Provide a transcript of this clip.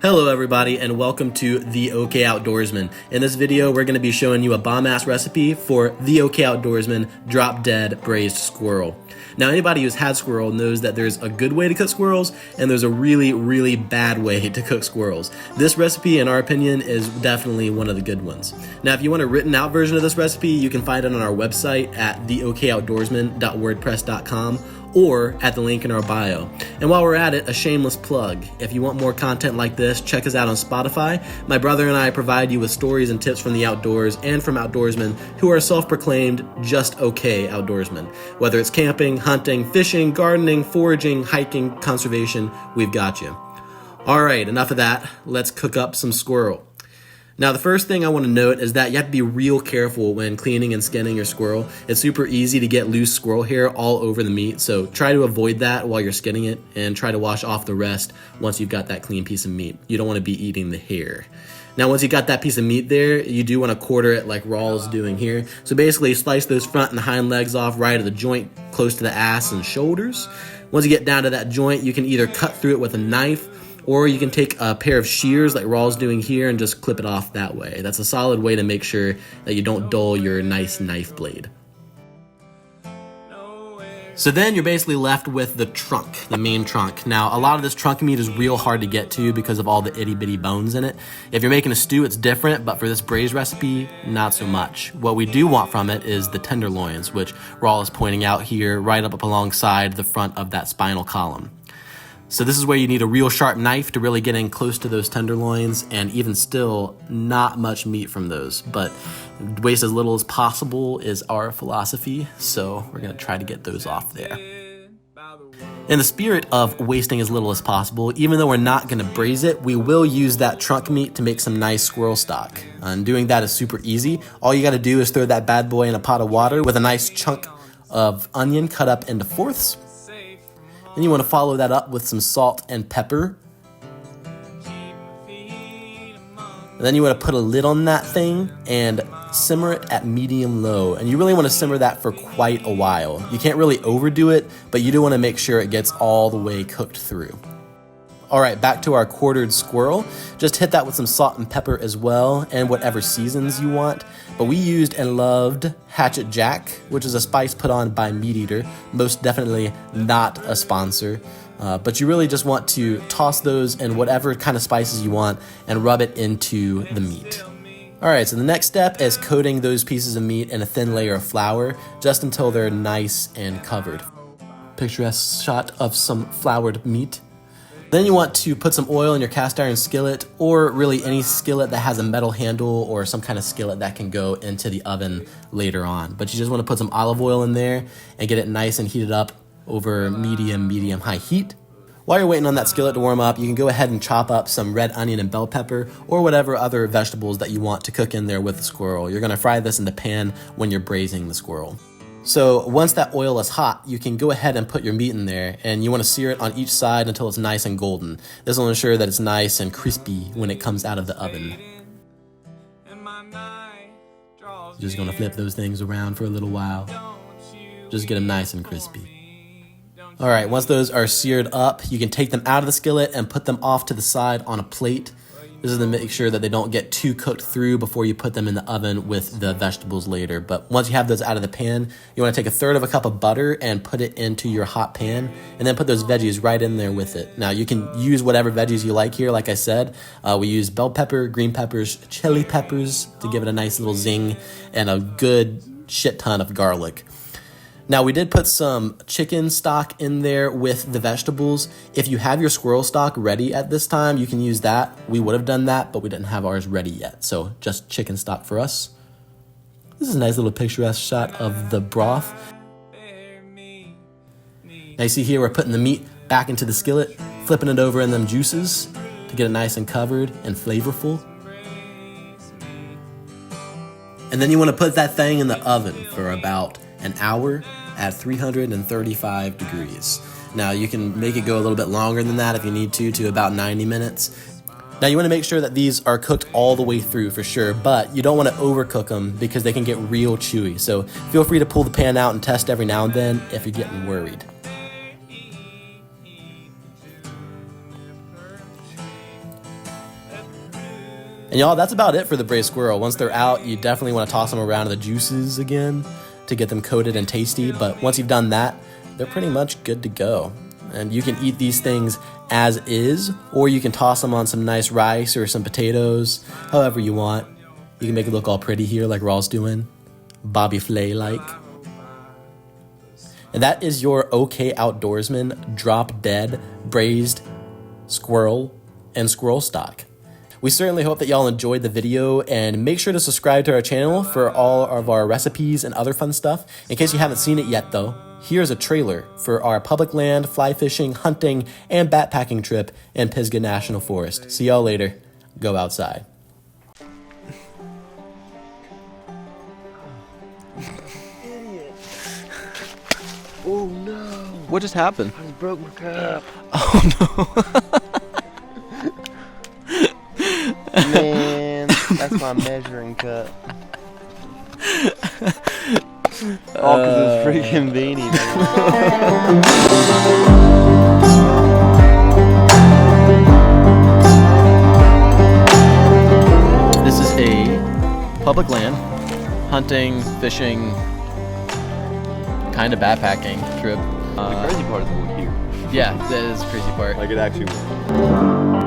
Hello everybody and welcome to the Okay Outdoorsmen. In this video we're going to be showing you a bomb-ass recipe for the Okay Outdoorsmen drop dead braised squirrel. Now anybody who's had squirrel knows that there's a good way to cook squirrels and there's a really bad way to cook squirrels. This recipe in our opinion is definitely one of the good ones. Now if you want a written out version of this recipe you can find it on our website at theokayoutdoorsmen.wordpress.com or at the link in our bio. And while we're at it, a shameless plug. If you want more content like this, check us out on Spotify. My brother and I provide you with stories and tips from the outdoors and from outdoorsmen who are self-proclaimed just okay outdoorsmen. Whether it's camping, hunting, fishing, gardening, foraging, hiking, conservation, we've got you. All right, enough of that. Let's cook up some squirrel. Now, the first thing I want to note is that you have to be real careful when cleaning and skinning your squirrel. It's super easy to get loose squirrel hair all over the meat, so try to avoid that while you're skinning it and try to wash off the rest once you've got that clean piece of meat. You don't want to be eating the hair. Now, once you got that piece of meat there, you do want to quarter it like Rawls is doing here. So basically, slice those front and hind legs off right at the joint close to the ass and shoulders. Once you get down to that joint, you can either cut through it with a knife or you can take a pair of shears like Rawls doing here and just clip it off that way. That's a solid way to make sure that you don't dull your nice knife blade. So then you're basically left with the trunk, the main trunk. Now, a lot of this trunk meat is real hard to get to because of all the itty bitty bones in it. If you're making a stew, it's different, but for this braised recipe, not so much. What we do want from it is the tenderloins, which Rawls is pointing out here right up alongside the front of that spinal column. So this is where you need a real sharp knife to really get in close to those tenderloins, and even still, not much meat from those. But waste as little as possible is our philosophy, so we're gonna try to get those off there. In the spirit of wasting as little as possible, even though we're not gonna braise it, we will use that trunk meat to make some nice squirrel stock. And doing that is super easy. All you gotta do is throw that bad boy in a pot of water with a nice chunk of onion cut up into fourths. Then you want to follow that up with some salt and pepper. And then you want to put a lid on that thing and simmer it at medium-low. And you really want to simmer that for quite a while. You can't really overdo it, but you do want to make sure it gets all the way cooked through. All right, back to our quartered squirrel. Just hit that with some salt and pepper as well, and whatever seasons you want. But we used and loved Hatchet Jack, which is a spice put on by Meat Eater. Most definitely not a sponsor. But you really just want to toss those in whatever kind of spices you want and rub it into the meat. All right, so the next step is coating those pieces of meat in a thin layer of flour just until they're nice and covered. Picturesque shot of some floured meat. Then you want to put some oil in your cast iron skillet, or really any skillet that has a metal handle or some kind of skillet that can go into the oven later on. But you just want to put some olive oil in there and get it nice and heated up over medium-high heat. While you're waiting on that skillet to warm up, you can go ahead and chop up some red onion and bell pepper or whatever other vegetables that you want to cook in there with the squirrel. You're going to fry this in the pan when you're braising the squirrel. So once that oil is hot, you can go ahead and put your meat in there, and you want to sear it on each side until it's nice and golden. This will ensure that it's nice and crispy when it comes out of the oven. Just going to flip those things around for a little while. Just get them nice and crispy. All right, once those are seared up, you can take them out of the skillet and put them off to the side on a plate. This is to make sure that they don't get too cooked through before you put them in the oven with the vegetables later. But once you have those out of the pan, you want to take a third of a cup of butter and put it into your hot pan, and then put those veggies right in there with it. Now, you can use whatever veggies you like here. Like I said, we use bell pepper, green peppers, chili peppers to give it a nice little zing, and a good shit ton of garlic. Now, we did put some chicken stock in there with the vegetables. If you have your squirrel stock ready at this time, you can use that. We would have done that, but we didn't have ours ready yet, so just chicken stock for us. This is a nice little picturesque shot of the broth. Now you see here we're putting the meat back into the skillet, flipping it over in them juices to get it nice and covered and flavorful. And then you want to put that thing in the oven for about an hour at 335 degrees. Now you can make it go a little bit longer than that if you need to about 90 minutes. Now you want to make sure that these are cooked all the way through for sure, but you don't want to overcook them because they can get real chewy. So feel free to pull the pan out and test every now and then if you're getting worried. And y'all, that's about it for the braised squirrel. Once they're out, you definitely want to toss them around in the juices again to get them coated and tasty. But once you've done that, they're pretty much good to go. And you can eat these things as is, or you can toss them on some nice rice or some potatoes, however you want. You can make it look all pretty here like Raw's doing, Bobby Flay-like. And that is your Okay Outdoorsmen drop dead braised squirrel and squirrel stock. We certainly hope that y'all enjoyed the video, and make sure to subscribe to our channel for all of our recipes and other fun stuff. In case you haven't seen it yet though, here's a trailer for our public land, fly fishing, hunting, and backpacking trip in Pisgah National Forest. See y'all later. Go outside. Idiot. Oh no. What just happened? I just broke my cup. Oh no. Man, that's my measuring cup. All because it's freaking beanie, man. This is a public land, hunting, fishing, kind of backpacking trip. The crazy part is we're here. Yeah, that is the crazy part. Like it actually worked.